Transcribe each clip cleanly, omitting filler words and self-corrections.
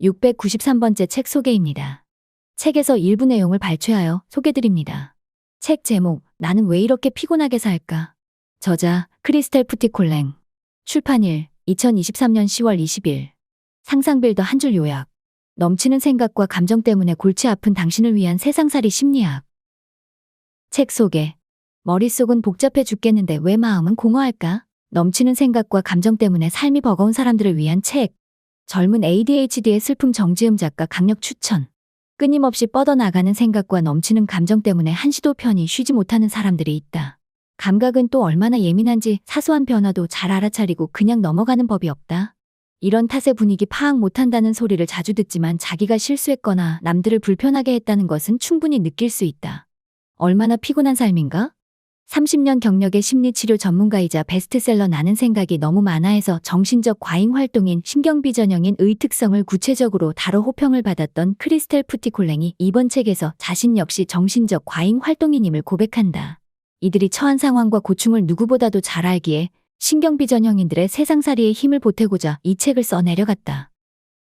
693번째 책 소개입니다. 책에서 일부 내용을 발췌하여 소개드립니다. 책 제목, 나는 왜 이렇게 피곤하게 살까? 저자, 크리스텔 푸티콜랭. 출판일, 2023년 10월 20일. 상상빌더 한 줄 요약. 넘치는 생각과 감정 때문에 골치 아픈 당신을 위한 세상살이 심리학. 책 소개. 머릿속은 복잡해 죽겠는데 왜 마음은 공허할까? 넘치는 생각과 감정 때문에 삶이 버거운 사람들을 위한 책. 젊은 ADHD의 슬픔 정지음 작가 강력 추천. 끊임없이 뻗어나가는 생각과 넘치는 감정 때문에 한시도 편히 쉬지 못하는 사람들이 있다. 감각은 또 얼마나 예민한지 사소한 변화도 잘 알아차리고 그냥 넘어가는 법이 없다. 이런 탓에 분위기 파악 못한다는 소리를 자주 듣지만 자기가 실수했거나 남들을 불편하게 했다는 것은 충분히 느낄 수 있다. 얼마나 피곤한 삶인가? 30년 경력의 심리치료 전문가이자 베스트셀러 나는 생각이 너무 많아에서 정신적 과잉 활동인 신경비전형인의 특성을 구체적으로 다뤄 호평을 받았던 크리스텔 푸티콜랭이 이번 책에서 자신 역시 정신적 과잉 활동인임을 고백한다. 이들이 처한 상황과 고충을 누구보다도 잘 알기에 신경비전형인들의 세상살이에 힘을 보태고자 이 책을 써 내려갔다.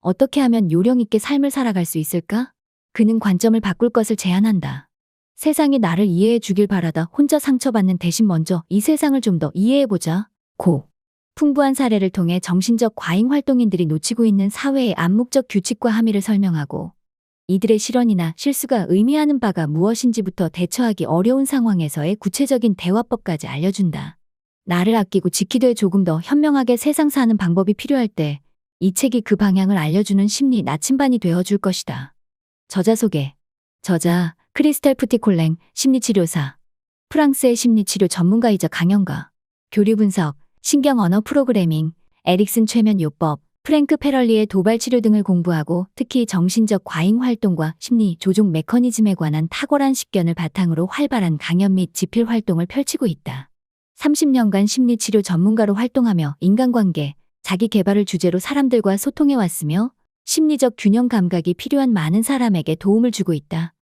어떻게 하면 요령 있게 삶을 살아갈 수 있을까? 그는 관점을 바꿀 것을 제안한다. 세상이 나를 이해해 주길 바라다 혼자 상처받는 대신 먼저 이 세상을 좀 더 이해해보자. 고. 풍부한 사례를 통해 정신적 과잉 활동인들이 놓치고 있는 사회의 암묵적 규칙과 함의를 설명하고 이들의 실언이나 실수가 의미하는 바가 무엇인지부터 대처하기 어려운 상황에서의 구체적인 대화법까지 알려준다. 나를 아끼고 지키되 조금 더 현명하게 세상 사는 방법이 필요할 때 이 책이 그 방향을 알려주는 심리 나침반이 되어줄 것이다. 저자 소개. 저자 크리스텔 푸티콜랭, 심리치료사. 프랑스의 심리치료 전문가이자 강연가. 교류 분석, 신경 언어 프로그래밍, 에릭슨 최면 요법, 프랭크 페럴리의 도발 치료 등을 공부하고 특히 정신적 과잉 활동과 심리 조종 메커니즘에 관한 탁월한 식견을 바탕으로 활발한 강연 및 집필 활동을 펼치고 있다. 30년간 심리치료 전문가로 활동하며 인간관계, 자기 개발을 주제로 사람들과 소통해왔으며 심리적 균형 감각이 필요한 많은 사람에게 도움을 주고 있다.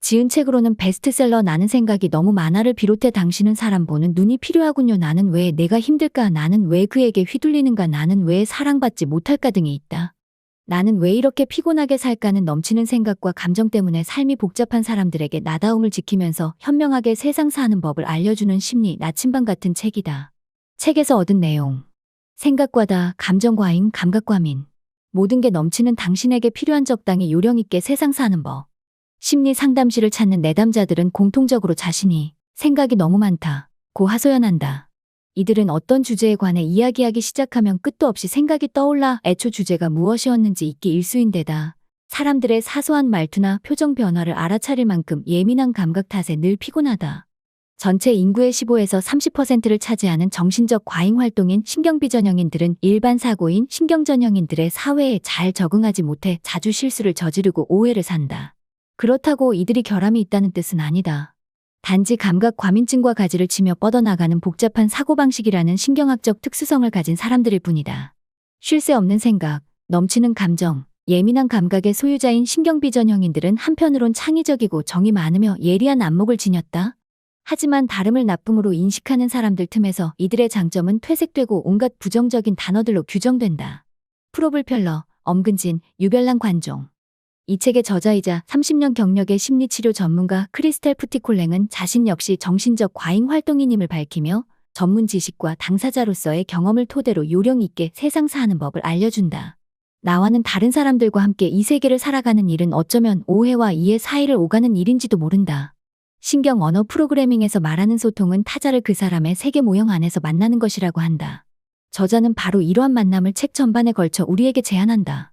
지은 책으로는 베스트셀러 나는 생각이 너무 많아를 비롯해 당신은 사람 보는 눈이 필요하군요. 나는 왜 내가 힘들까? 나는 왜 그에게 휘둘리는가? 나는 왜 사랑받지 못할까? 등이 있다. 나는 왜 이렇게 피곤하게 살까는 넘치는 생각과 감정 때문에 삶이 복잡한 사람들에게 나다움을 지키면서 현명하게 세상 사는 법을 알려주는 심리 나침반 같은 책이다. 책에서 얻은 내용. 생각과다, 감정과잉, 감각과민. 모든 게 넘치는 당신에게 필요한 적당히 요령 있게 세상 사는 법. 심리 상담실을 찾는 내담자들은 공통적으로 자신이 생각이 너무 많다고 하소연한다. 이들은 어떤 주제에 관해 이야기하기 시작하면 끝도 없이 생각이 떠올라 애초 주제가 무엇이었는지 잊기 일쑤인데다 사람들의 사소한 말투나 표정 변화를 알아차릴 만큼 예민한 감각 탓에 늘 피곤하다. 전체 인구의 15에서 30%를 차지하는 정신적 과잉 활동인 신경비전형인들은 일반 사고인 신경전형인들의 사회에 잘 적응하지 못해 자주 실수를 저지르고 오해를 산다. 그렇다고 이들이 결함이 있다는 뜻은 아니다. 단지 감각 과민증과 가지를 치며 뻗어나가는 복잡한 사고방식이라는 신경학적 특수성을 가진 사람들일 뿐이다. 쉴 새 없는 생각, 넘치는 감정, 예민한 감각의 소유자인 신경비전형인들은 한편으론 창의적이고 정이 많으며 예리한 안목을 지녔다. 하지만 다름을 나쁨으로 인식하는 사람들 틈에서 이들의 장점은 퇴색되고 온갖 부정적인 단어들로 규정된다. 프로불편러, 엄근진, 유별난 관종. 이 책의 저자이자 30년 경력의 심리치료 전문가 크리스텔 푸티콜랭은 자신 역시 정신적 과잉 활동인임을 밝히며 전문 지식과 당사자로서의 경험을 토대로 요령 있게 세상 사는 법을 알려준다. 나와는 다른 사람들과 함께 이 세계를 살아가는 일은 어쩌면 오해와 이해 사이를 오가는 일인지도 모른다. 신경 언어 프로그래밍에서 말하는 소통은 타자를 그 사람의 세계 모형 안에서 만나는 것이라고 한다. 저자는 바로 이러한 만남을 책 전반에 걸쳐 우리에게 제안한다.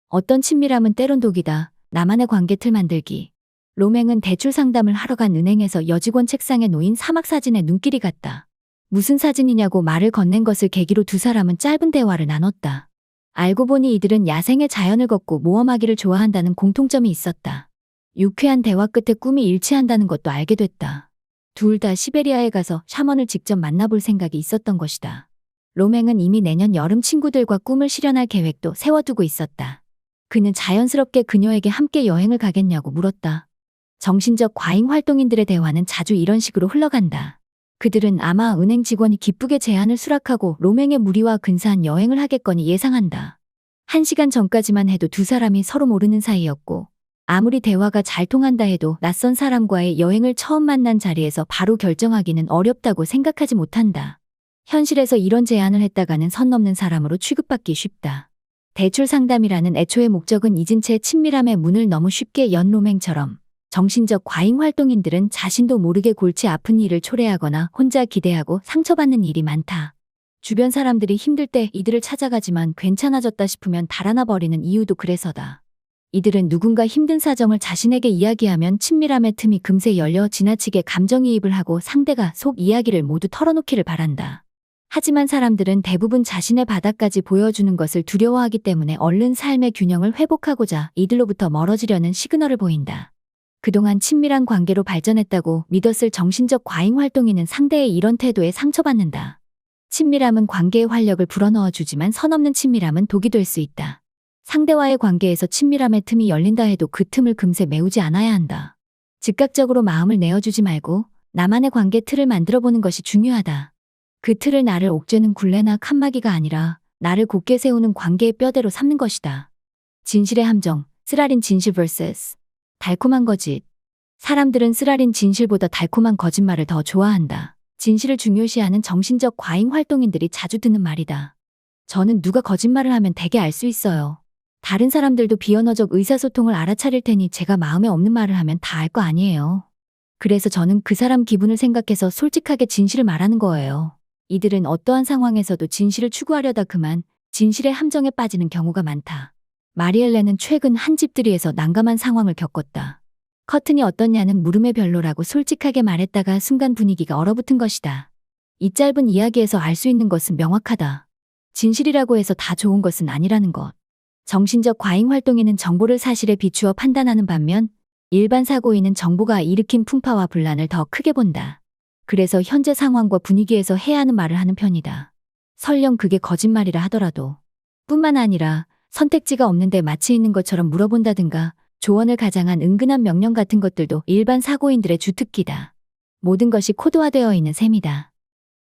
어떤 친밀함은 때론 독이다. 나만의 관계 틀 만들기. 로맹은 대출 상담을 하러 간 은행에서 여직원 책상에 놓인 사막 사진에 눈길이 갔다. 무슨 사진이냐고 말을 건넨 것을 계기로 두 사람은 짧은 대화를 나눴다. 알고 보니 이들은 야생의 자연을 걷고 모험하기를 좋아한다는 공통점이 있었다. 유쾌한 대화 끝에 꿈이 일치한다는 것도 알게 됐다. 둘 다 시베리아에 가서 샤먼을 직접 만나볼 생각이 있었던 것이다. 로맹은 이미 내년 여름 친구들과 꿈을 실현할 계획도 세워두고 있었다. 그는 자연스럽게 그녀에게 함께 여행을 가겠냐고 물었다. 정신적 과잉 활동인들의 대화는 자주 이런 식으로 흘러간다. 그들은 아마 은행 직원이 기쁘게 제안을 수락하고 로맹의 무리와 근사한 여행을 하겠거니 예상한다. 1시간 전까지만 해도 두 사람이 서로 모르는 사이였고, 아무리 대화가 잘 통한다 해도 낯선 사람과의 여행을 처음 만난 자리에서 바로 결정하기는 어렵다고 생각하지 못한다. 현실에서 이런 제안을 했다가는 선 넘는 사람으로 취급받기 쉽다. 대출 상담이라는 애초의 목적은 잊은 채 친밀함의 문을 너무 쉽게 연 로맹처럼 정신적 과잉 활동인들은 자신도 모르게 골치 아픈 일을 초래하거나 혼자 기대하고 상처받는 일이 많다. 주변 사람들이 힘들 때 이들을 찾아가지만 괜찮아졌다 싶으면 달아나 버리는 이유도 그래서다. 이들은 누군가 힘든 사정을 자신에게 이야기하면 친밀함의 틈이 금세 열려 지나치게 감정이입을 하고 상대가 속 이야기를 모두 털어놓기를 바란다. 하지만 사람들은 대부분 자신의 바닥까지 보여주는 것을 두려워하기 때문에 얼른 삶의 균형을 회복하고자 이들로부터 멀어지려는 시그널을 보인다. 그동안 친밀한 관계로 발전했다고 믿었을 정신적 과잉 활동인은 상대의 이런 태도에 상처받는다. 친밀함은 관계의 활력을 불어넣어주지만 선없는 친밀함은 독이 될 수 있다. 상대와의 관계에서 친밀함의 틈이 열린다 해도 그 틈을 금세 메우지 않아야 한다. 즉각적으로 마음을 내어주지 말고 나만의 관계 틀을 만들어보는 것이 중요하다. 그 틀을 나를 옥죄는 굴레나 칸막이가 아니라 나를 곧게 세우는 관계의 뼈대로 삼는 것이다. 진실의 함정, 쓰라린 진실 vs 달콤한 거짓. 사람들은 쓰라린 진실보다 달콤한 거짓말을 더 좋아한다. 진실을 중요시하는 정신적 과잉 활동인들이 자주 듣는 말이다. 저는 누가 거짓말을 하면 대개 알 수 있어요. 다른 사람들도 비언어적 의사소통을 알아차릴 테니 제가 마음에 없는 말을 하면 다 알 거 아니에요. 그래서 저는 그 사람 기분을 생각해서 솔직하게 진실을 말하는 거예요. 이들은 어떠한 상황에서도 진실을 추구하려다 그만 진실의 함정에 빠지는 경우가 많다. 마리엘레는 최근 한 집들이에서 난감한 상황을 겪었다. 커튼이 어떻냐는 물음에 별로라고 솔직하게 말했다가 순간 분위기가 얼어붙은 것이다. 이 짧은 이야기에서 알 수 있는 것은 명확하다. 진실이라고 해서 다 좋은 것은 아니라는 것. 정신적 과잉 활동인은 정보를 사실에 비추어 판단하는 반면 일반 사고인은 정보가 일으킨 풍파와 분란을 더 크게 본다. 그래서 현재 상황과 분위기에서 해야 하는 말을 하는 편이다. 설령 그게 거짓말이라 하더라도. 뿐만 아니라 선택지가 없는데 마치 있는 것처럼 물어본다든가 조언을 가장한 은근한 명령 같은 것들도 일반 사고인들의 주특기다. 모든 것이 코드화되어 있는 셈이다.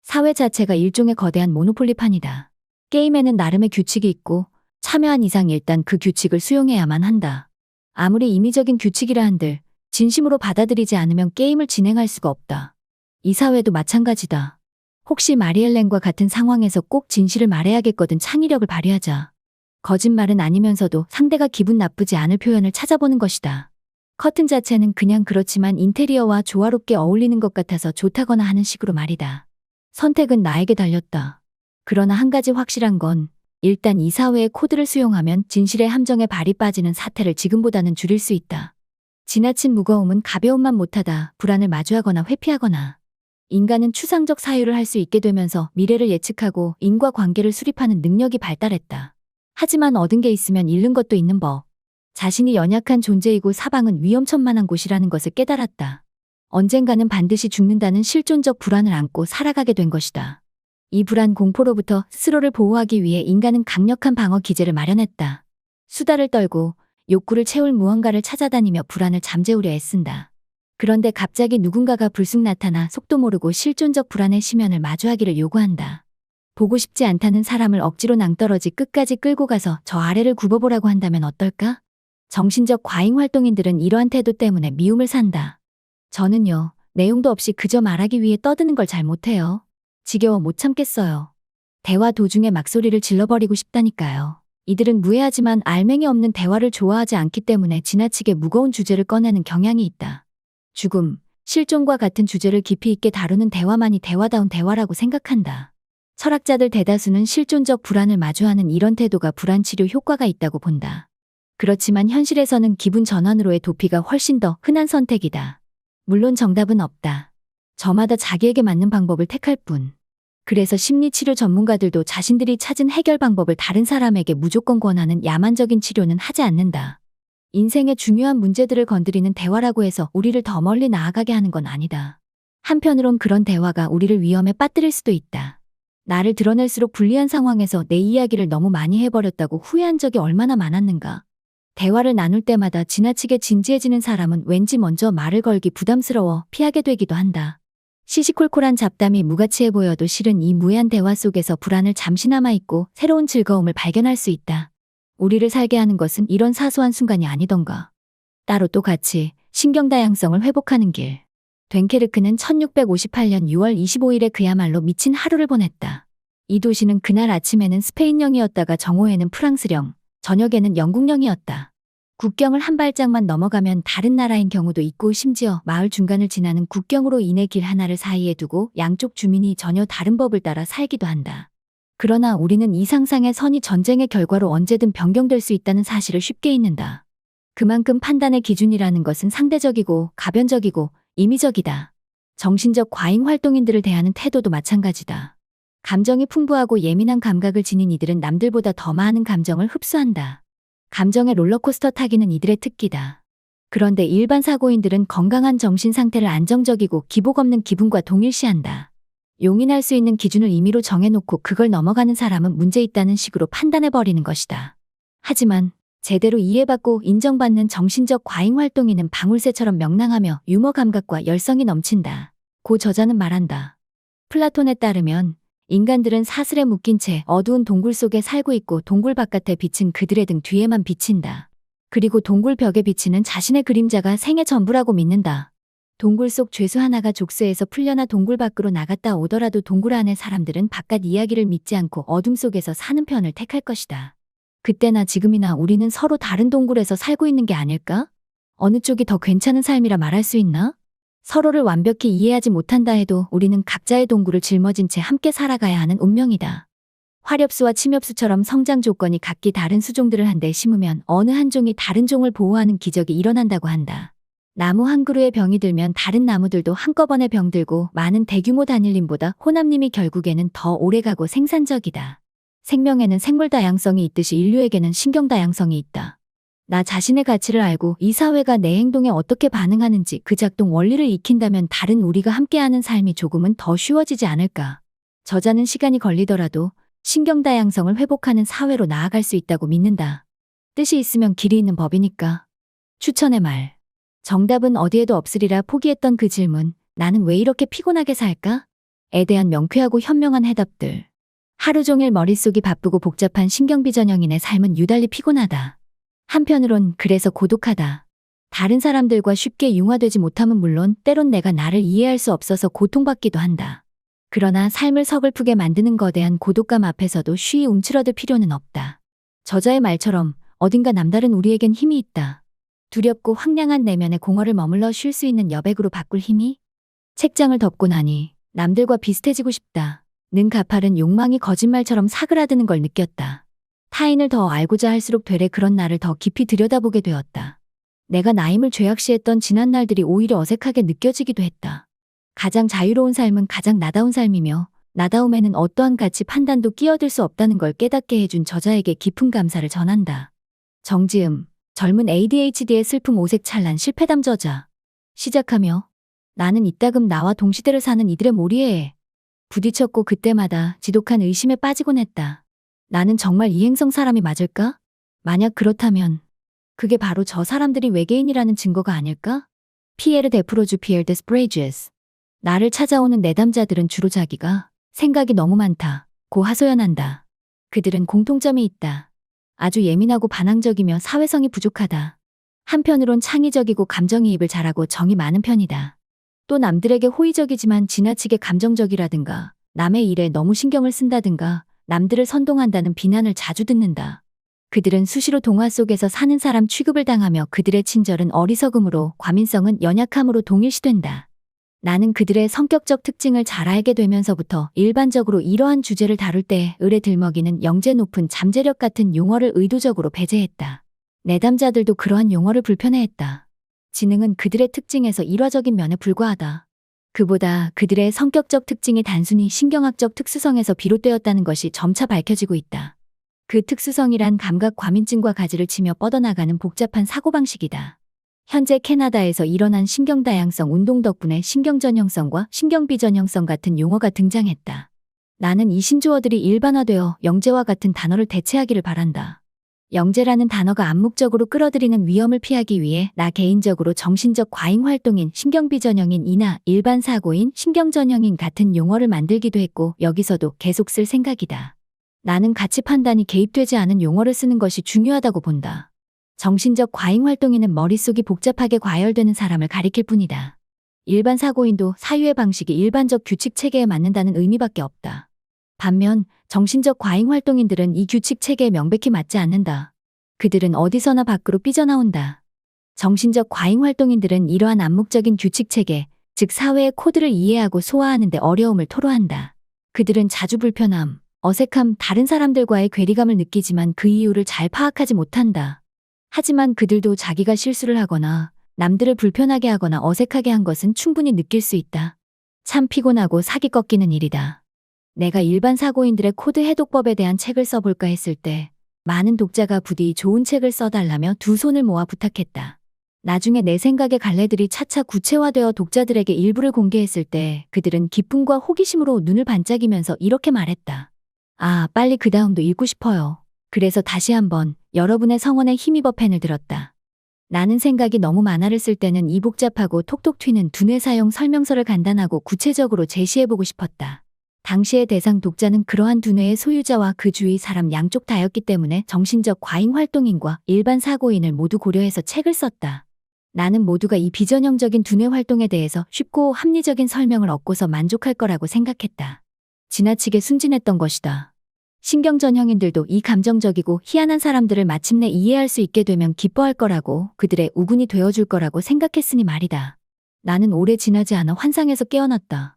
사회 자체가 일종의 거대한 모노폴리판이다. 게임에는 나름의 규칙이 있고 참여한 이상 일단 그 규칙을 수용해야만 한다. 아무리 임의적인 규칙이라 한들 진심으로 받아들이지 않으면 게임을 진행할 수가 없다. 이 사회도 마찬가지다. 혹시 마리엘렌과 같은 상황에서 꼭 진실을 말해야겠거든 창의력을 발휘하자. 거짓말은 아니면서도 상대가 기분 나쁘지 않을 표현을 찾아보는 것이다. 커튼 자체는 그냥 그렇지만 인테리어와 조화롭게 어울리는 것 같아서 좋다거나 하는 식으로 말이다. 선택은 나에게 달렸다. 그러나 한 가지 확실한 건 일단 이 사회의 코드를 수용하면 진실의 함정에 발이 빠지는 사태를 지금보다는 줄일 수 있다. 지나친 무거움은 가벼움만 못하다 불안을 마주하거나 회피하거나 인간은 추상적 사유를 할 수 있게 되면서 미래를 예측하고 인과관계를 수립하는 능력이 발달했다. 하지만 얻은 게 있으면 잃는 것도 있는 법. 자신이 연약한 존재이고 사방은 위험천만한 곳이라는 것을 깨달았다. 언젠가는 반드시 죽는다는 실존적 불안을 안고 살아가게 된 것이다. 이 불안 공포로부터 스스로를 보호하기 위해 인간은 강력한 방어 기제를 마련했다. 수다를 떨고 욕구를 채울 무언가를 찾아다니며 불안을 잠재우려 애쓴다. 그런데 갑자기 누군가가 불쑥 나타나 속도 모르고 실존적 불안의 심연을 마주하기를 요구한다. 보고 싶지 않다는 사람을 억지로 낭떠러지 끝까지 끌고 가서 저 아래를 굽어보라고 한다면 어떨까? 정신적 과잉 활동인들은 이러한 태도 때문에 미움을 산다. 저는요, 내용도 없이 그저 말하기 위해 떠드는 걸 잘 못해요. 지겨워 못 참겠어요. 대화 도중에 막소리를 질러버리고 싶다니까요. 이들은 무해하지만 알맹이 없는 대화를 좋아하지 않기 때문에 지나치게 무거운 주제를 꺼내는 경향이 있다. 죽음, 실존과 같은 주제를 깊이 있게 다루는 대화만이 대화다운 대화라고 생각한다. 철학자들 대다수는 실존적 불안을 마주하는 이런 태도가 불안 치료 효과가 있다고 본다. 그렇지만 현실에서는 기분 전환으로의 도피가 훨씬 더 흔한 선택이다. 물론 정답은 없다. 저마다 자기에게 맞는 방법을 택할 뿐. 그래서 심리치료 전문가들도 자신들이 찾은 해결 방법을 다른 사람에게 무조건 권하는 야만적인 치료는 하지 않는다. 인생의 중요한 문제들을 건드리는 대화라고 해서 우리를 더 멀리 나아가게 하는 건 아니다. 한편으론 그런 대화가 우리를 위험에 빠뜨릴 수도 있다. 나를 드러낼수록 불리한 상황에서 내 이야기를 너무 많이 해버렸다고 후회한 적이 얼마나 많았는가. 대화를 나눌 때마다 지나치게 진지해지는 사람은 왠지 먼저 말을 걸기 부담스러워 피하게 되기도 한다. 시시콜콜한 잡담이 무가치해 보여도 실은 이 무해한 대화 속에서 불안을 잠시나마 잊고 새로운 즐거움을 발견할 수 있다. 우리를 살게 하는 것은 이런 사소한 순간이 아니던가. 따로 또 같이 신경 다양성을 회복하는 길. 됴케르크는 1658년 6월 25일에 그야말로 미친 하루를 보냈다. 이 도시는 그날 아침에는 스페인령이었다가 정오에는 프랑스령, 저녁에는 영국령이었다. 국경을 한 발짝만 넘어가면 다른 나라인 경우도 있고 심지어 마을 중간을 지나는 국경으로 인해 길 하나를 사이에 두고 양쪽 주민이 전혀 다른 법을 따라 살기도 한다. 그러나 우리는 이 상상의 선이 전쟁의 결과로 언제든 변경될 수 있다는 사실을 쉽게 잊는다. 그만큼 판단의 기준이라는 것은 상대적이고 가변적이고 임의적이다. 정신적 과잉 활동인들을 대하는 태도도 마찬가지다. 감정이 풍부하고 예민한 감각을 지닌 이들은 남들보다 더 많은 감정을 흡수한다. 감정의 롤러코스터 타기는 이들의 특기다. 그런데 일반 사고인들은 건강한 정신 상태를 안정적이고 기복 없는 기분과 동일시한다. 용인할 수 있는 기준을 임의로 정해놓고 그걸 넘어가는 사람은 문제 있다는 식으로 판단해버리는 것이다. 하지만 제대로 이해받고 인정받는 정신적 과잉 활동인은 방울새처럼 명랑하며 유머 감각과 열성이 넘친다. 고 저자는 말한다. 플라톤에 따르면 인간들은 사슬에 묶인 채 어두운 동굴 속에 살고 있고 동굴 바깥의 빛은 그들의 등 뒤에만 비친다. 그리고 동굴 벽에 비치는 자신의 그림자가 생의 전부라고 믿는다. 동굴 속 죄수 하나가 족쇄에서 풀려나 동굴 밖으로 나갔다 오더라도 동굴 안의 사람들은 바깥 이야기를 믿지 않고 어둠 속에서 사는 편을 택할 것이다. 그때나 지금이나 우리는 서로 다른 동굴에서 살고 있는 게 아닐까? 어느 쪽이 더 괜찮은 삶이라 말할 수 있나? 서로를 완벽히 이해하지 못한다 해도 우리는 각자의 동굴을 짊어진 채 함께 살아가야 하는 운명이다. 화렵수와 침엽수처럼 성장 조건이 각기 다른 수종들을 한데 심으면 어느 한 종이 다른 종을 보호하는 기적이 일어난다고 한다. 나무 한 그루에 병이 들면 다른 나무들도 한꺼번에 병들고 많은 대규모 단일림보다 호남림이 결국에는 더 오래가고 생산적이다. 생명에는 생물 다양성이 있듯이 인류에게는 신경 다양성이 있다. 나 자신의 가치를 알고 이 사회가 내 행동에 어떻게 반응하는지 그 작동 원리를 익힌다면 다른 우리가 함께하는 삶이 조금은 더 쉬워지지 않을까. 저자는 시간이 걸리더라도 신경 다양성을 회복하는 사회로 나아갈 수 있다고 믿는다. 뜻이 있으면 길이 있는 법이니까. 추천의 말. 정답은 어디에도 없으리라 포기했던 그 질문, 나는 왜 이렇게 피곤하게 살까? 에 대한 명쾌하고 현명한 해답들. 하루 종일 머릿속이 바쁘고 복잡한 신경비전형인의 삶은 유달리 피곤하다. 한편으론 그래서 고독하다. 다른 사람들과 쉽게 융화되지 못함은 물론 때론 내가 나를 이해할 수 없어서 고통받기도 한다. 그러나 삶을 서글프게 만드는 거대한 고독감 앞에서도 쉬이 움츠러들 필요는 없다. 저자의 말처럼 어딘가 남다른 우리에겐 힘이 있다. 두렵고 황량한 내면의 공허를 머물러 쉴 수 있는 여백으로 바꿀 힘이? 책장을 덮고 나니 남들과 비슷해지고 싶다. 는 가파른 욕망이 거짓말처럼 사그라드는 걸 느꼈다. 타인을 더 알고자 할수록 되레 그런 나를 더 깊이 들여다보게 되었다. 내가 나임을 죄악시했던 지난 날들이 오히려 어색하게 느껴지기도 했다. 가장 자유로운 삶은 가장 나다운 삶이며 나다움에는 어떠한 가치 판단도 끼어들 수 없다는 걸 깨닫게 해준 저자에게 깊은 감사를 전한다. 정지음, 젊은 ADHD의 슬픔 오색 찬란 실패담 저자. 시작하며 나는 이따금 나와 동시대를 사는 이들의 몰이에 부딪혔고 그때마다 지독한 의심에 빠지곤 했다. 나는 정말 이행성 사람이 맞을까? 만약 그렇다면 그게 바로 저 사람들이 외계인이라는 증거가 아닐까? 피에르 데프로주 피에르 데스프레이지스. 나를 찾아오는 내담자들은 주로 자기가 생각이 너무 많다 고 하소연한다. 그들은 공통점이 있다. 아주 예민하고 반항적이며 사회성이 부족하다. 한편으론 창의적이고 감정이입을 잘하고 정이 많은 편이다. 또 남들에게 호의적이지만 지나치게 감정적이라든가 남의 일에 너무 신경을 쓴다든가 남들을 선동한다는 비난을 자주 듣는다. 그들은 수시로 동화 속에서 사는 사람 취급을 당하며 그들의 친절은 어리석음으로 과민성은 연약함으로 동일시된다. 나는 그들의 성격적 특징을 잘 알게 되면서부터 일반적으로 이러한 주제를 다룰 때 을에 들먹이는 영재 높은 잠재력 같은 용어를 의도적으로 배제했다. 내담자들도 그러한 용어를 불편해했다. 지능은 그들의 특징에서 일화적인 면에 불과하다. 그보다 그들의 성격적 특징이 단순히 신경학적 특수성에서 비롯되었다는 것이 점차 밝혀지고 있다. 그 특수성이란 감각 과민증과 가지를 치며 뻗어나가는 복잡한 사고방식이다. 현재 캐나다에서 일어난 신경다양성 운동 덕분에 신경전형성과 신경비전형성 같은 용어가 등장했다. 나는 이 신조어들이 일반화되어 영재와 같은 단어를 대체하기를 바란다. 영재라는 단어가 암묵적으로 끌어들이는 위험을 피하기 위해 나 개인적으로 정신적 과잉 활동인 신경비전형인 이나 일반 사고인 신경전형인 같은 용어를 만들기도 했고 여기서도 계속 쓸 생각이다. 나는 가치 판단이 개입되지 않은 용어를 쓰는 것이 중요하다고 본다. 정신적 과잉 활동인은 머릿속이 복잡하게 과열되는 사람을 가리킬 뿐이다. 일반 사고인도 사유의 방식이 일반적 규칙 체계에 맞는다는 의미밖에 없다. 반면 정신적 과잉 활동인들은 이 규칙 체계에 명백히 맞지 않는다. 그들은 어디서나 밖으로 삐져나온다. 정신적 과잉 활동인들은 이러한 암묵적인 규칙 체계, 즉 사회의 코드를 이해하고 소화하는 데 어려움을 토로한다. 그들은 자주 불편함, 어색함, 다른 사람들과의 괴리감을 느끼지만 그 이유를 잘 파악하지 못한다. 하지만 그들도 자기가 실수를 하거나 남들을 불편하게 하거나 어색하게 한 것은 충분히 느낄 수 있다. 참 피곤하고 사기 꺾이는 일이다. 내가 일반 사고인들의 코드 해독법에 대한 책을 써볼까 했을 때 많은 독자가 부디 좋은 책을 써달라며 두 손을 모아 부탁했다. 나중에 내 생각의 갈래들이 차차 구체화되어 독자들에게 일부를 공개했을 때 그들은 기쁨과 호기심으로 눈을 반짝이면서 이렇게 말했다. 아, 빨리 그 다음도 읽고 싶어요. 그래서 다시 한번 여러분의 성원에 힘입어 펜을 들었다. 나는 생각이 너무 많아를 쓸 때는 이 복잡하고 톡톡 튀는 두뇌 사용 설명서를 간단하고 구체적으로 제시해보고 싶었다. 당시의 대상 독자는 그러한 두뇌의 소유자와 그 주위 사람 양쪽 다였기 때문에 정신적 과잉 활동인과 일반 사고인을 모두 고려해서 책을 썼다. 나는 모두가 이 비전형적인 두뇌 활동에 대해서 쉽고 합리적인 설명을 얻고서 만족할 거라고 생각했다. 지나치게 순진했던 것이다. 신경전형인들도 이 감정적이고 희한한 사람들을 마침내 이해할 수 있게 되면 기뻐할 거라고, 그들의 우군이 되어줄 거라고 생각했으니 말이다. 나는 오래 지나지 않아 환상에서 깨어났다.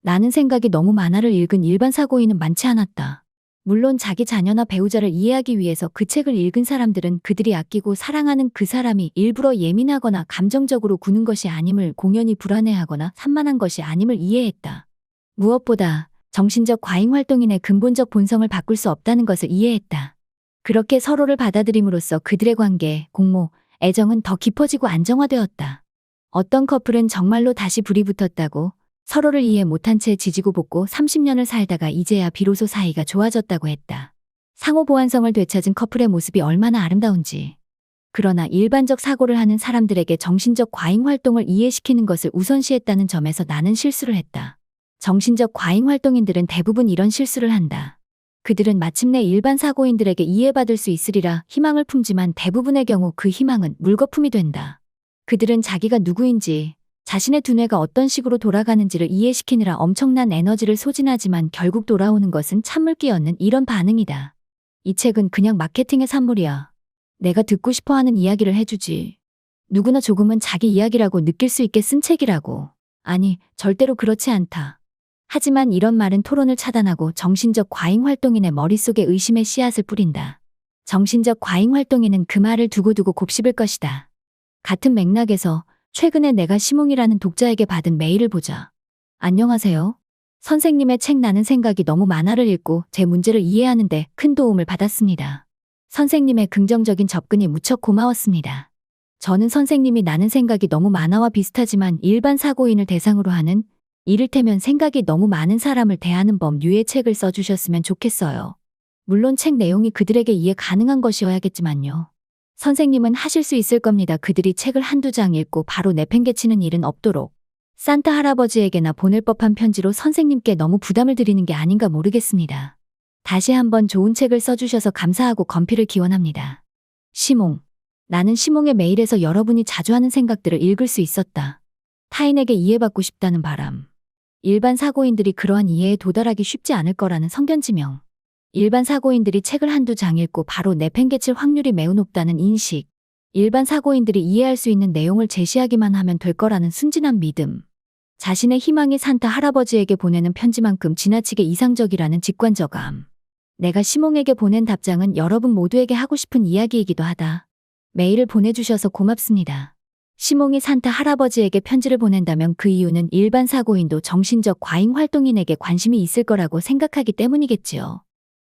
나는 생각이 너무 많아를 읽은 일반 사고인은 많지 않았다. 물론 자기 자녀나 배우자를 이해하기 위해서 그 책을 읽은 사람들은 그들이 아끼고 사랑하는 그 사람이 일부러 예민하거나 감정적으로 구는 것이 아님을, 공연히 불안해하거나 산만한 것이 아님을 이해했다. 무엇보다 정신적 과잉 활동인의 근본적 본성을 바꿀 수 없다는 것을 이해했다. 그렇게 서로를 받아들임으로써 그들의 관계, 공모, 애정은 더 깊어지고 안정화되었다. 어떤 커플은 정말로 다시 불이 붙었다고, 서로를 이해 못한 채 지지고 볶고 30년을 살다가 이제야 비로소 사이가 좋아졌다고 했다. 상호 보완성을 되찾은 커플의 모습이 얼마나 아름다운지. 그러나 일반적 사고를 하는 사람들에게 정신적 과잉 활동을 이해시키는 것을 우선시했다는 점에서 나는 실수를 했다. 정신적 과잉 활동인들은 대부분 이런 실수를 한다. 그들은 마침내 일반 사고인들에게 이해받을 수 있으리라 희망을 품지만 대부분의 경우 그 희망은 물거품이 된다. 그들은 자기가 누구인지, 자신의 두뇌가 어떤 식으로 돌아가는지를 이해시키느라 엄청난 에너지를 소진하지만 결국 돌아오는 것은 찬물기 얹는 이런 반응이다. 이 책은 그냥 마케팅의 산물이야. 내가 듣고 싶어하는 이야기를 해주지. 누구나 조금은 자기 이야기라고 느낄 수 있게 쓴 책이라고. 아니, 절대로 그렇지 않다. 하지만 이런 말은 토론을 차단하고 정신적 과잉 활동인의 머릿속에 의심의 씨앗을 뿌린다. 정신적 과잉 활동인은 그 말을 두고두고 곱씹을 것이다. 같은 맥락에서 최근에 내가 시몽이라는 독자에게 받은 메일을 보자. 안녕하세요. 선생님의 책 나는 생각이 너무 많아를 읽고 제 문제를 이해하는데 큰 도움을 받았습니다. 선생님의 긍정적인 접근이 무척 고마웠습니다. 저는 선생님이 나는 생각이 너무 많아와 비슷하지만 일반 사고인을 대상으로 하는, 이를테면 생각이 너무 많은 사람을 대하는 법류의 책을 써주셨으면 좋겠어요. 물론 책 내용이 그들에게 이해 가능한 것이어야겠지만요. 선생님은 하실 수 있을 겁니다. 그들이 책을 한두 장 읽고 바로 내팽개치는 일은 없도록 산타 할아버지에게나 보낼 법한 편지로 선생님께 너무 부담을 드리는 게 아닌가 모르겠습니다. 다시 한번 좋은 책을 써주셔서 감사하고 건필을 기원합니다. 시몽. 나는 시몽의 메일에서 여러분이 자주 하는 생각들을 읽을 수 있었다. 타인에게 이해받고 싶다는 바람. 일반 사고인들이 그러한 이해에 도달하기 쉽지 않을 거라는 성견지명. 일반 사고인들이 책을 한두 장 읽고 바로 내팽개칠 확률이 매우 높다는 인식. 일반 사고인들이 이해할 수 있는 내용을 제시하기만 하면 될 거라는 순진한 믿음. 자신의 희망이 산타 할아버지에게 보내는 편지만큼 지나치게 이상적이라는 직관적감. 내가 시몽에게 보낸 답장은 여러분 모두에게 하고 싶은 이야기이기도 하다. 메일을 보내주셔서 고맙습니다. 시몽이 산타 할아버지에게 편지를 보낸다면 그 이유는 일반 사고인도 정신적 과잉 활동인에게 관심이 있을 거라고 생각하기 때문이겠지요.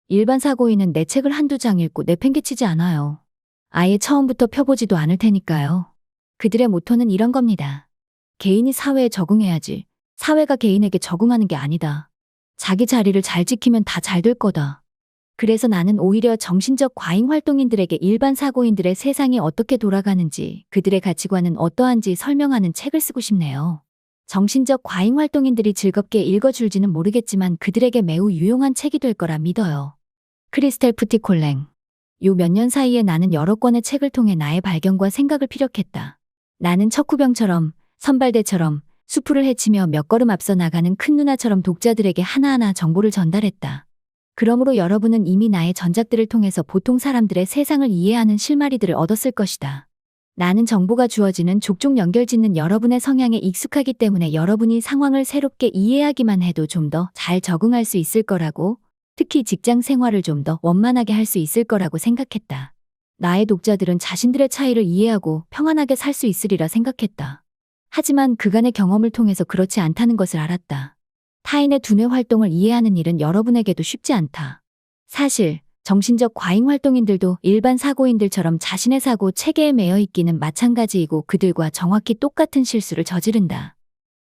일반 사고인은 내 책을 한두 장 읽고 내팽개치지 않아요. 아예 처음부터 펴보지도 않을 테니까요. 그들의 모토는 이런 겁니다. 개인이 사회에 적응해야지. 사회가 개인에게 적응하는 게 아니다. 자기 자리를 잘 지키면 다 잘 될 거다. 그래서 나는 오히려 정신적 과잉 활동인들에게 일반 사고인들의 세상이 어떻게 돌아가는지, 그들의 가치관은 어떠한지 설명하는 책을 쓰고 싶네요. 정신적 과잉 활동인들이 즐겁게 읽어줄지는 모르겠지만 그들에게 매우 유용한 책이 될 거라 믿어요. 크리스텔 푸티콜랭. 요 몇 년 사이에 나는 여러 권의 책을 통해 나의 발견과 생각을 피력했다. 나는 척후병처럼, 선발대처럼, 수풀을 헤치며 몇 걸음 앞서 나가는 큰 누나처럼 독자들에게 하나하나 정보를 전달했다. 그러므로 여러분은 이미 나의 전작들을 통해서 보통 사람들의 세상을 이해하는 실마리들을 얻었을 것이다. 나는 정보가 주어지는 족족 연결짓는 여러분의 성향에 익숙하기 때문에 여러분이 상황을 새롭게 이해하기만 해도 좀 더 잘 적응할 수 있을 거라고, 특히 직장 생활을 좀 더 원만하게 할 수 있을 거라고 생각했다. 나의 독자들은 자신들의 차이를 이해하고 평안하게 살 수 있으리라 생각했다. 하지만 그간의 경험을 통해서 그렇지 않다는 것을 알았다. 타인의 두뇌 활동을 이해하는 일은 여러분에게도 쉽지 않다. 사실 정신적 과잉 활동인들도 일반 사고인들처럼 자신의 사고 체계에 매여 있기는 마찬가지이고 그들과 정확히 똑같은 실수를 저지른다.